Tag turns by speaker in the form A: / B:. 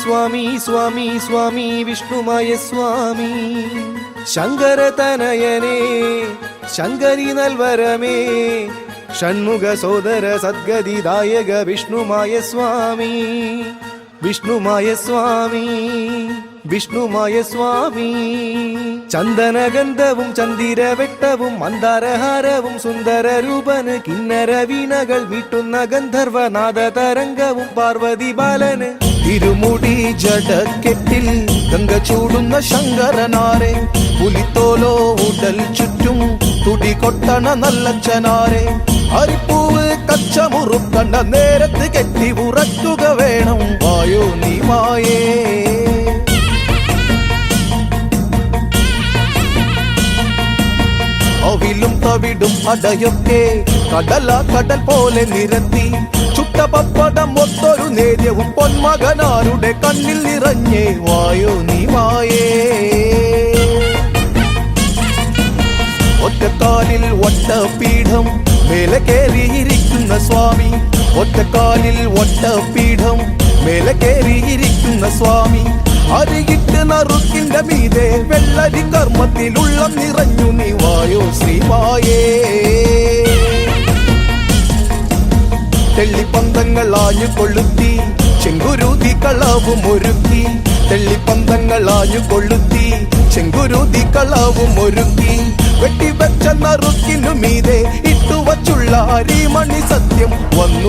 A: സ്വാമി സ്വാമി സ്വാമി വിഷ്ണുമായ സ്വാമി ശങ്കരതനയനേ ശങ്കരി നൽവരമേ ഷൺമുഖ സോദര സദ്ഗതിദായക വിഷ്ണുമായ സ്വാമി വിഷ്ണുമായ സ്വാമി വിഷ്ണുമായ സ്വാമി ചന്ദനഗന്ധവും ചന്ദിരവെട്ടവും മന്ദാരഹാരവും സുന്ദര രൂപന് കിന്നര വീണകൾ വീട്ടുന്ന ഗന്ധർവനാദ തരംഗവും പാർവതി ബാലന് ഇരുമുടി ജടക്കെട്ടിൽ ഗംഗ ചൂടുന്ന ശങ്കരനാരെ പുലിത്തോലോ ഉടൽ ചുറ്റും തുടികൊട്ടണ നല്ലച്ചനാരെ അരിപ്പൂവ് കച്ചമുറുക്കണ്ട നേരത്ത് കെട്ടി ഉറക്കുക വേണം വായോ നീ മായേ അവിലും തവിടും അടയൊക്കെ കടൽ പോലെ നിരത്തി ചുട്ട പപ്പടം ഒത്തൊരു നേര്യവും പൊന്മകനാരുടെ കണ്ണിൽ നിറഞ്ഞേ വായോ നീ മായേ ഒറ്റക്കാലിൽ വട്ടപീഠം മേലെ കേറിയിരിക്കുന്ന സ്വാമി ഒറ്റക്കാലിൽ വട്ടപീഠം മേലെ കേറിയിരിക്കുന്ന സ്വാമി അരികിട്ട് നറുക്കിന്റെ മീതെ വെള്ളരി കർമ്മത്തിലുള്ള നിറഞ്ഞു നീ വായോ ശ്രീമായേ തെള്ളിപ്പന്തങ്ങൾ ആഞ്ഞു കൊളുത്തി ചെങ്കുരുതി കളവും ഒരുക്കി തെള്ളിപ്പന്തങ്ങൾ ആഞ്ഞു കൊളുത്തി ചെങ്കുരുതി കളവും ഒരുക്കി വെട്ടിവെച്ച നറുക്കിനു മീതെ ഇട്ടുവച്ചുള്ള അരിമണി സത്യം വന്നു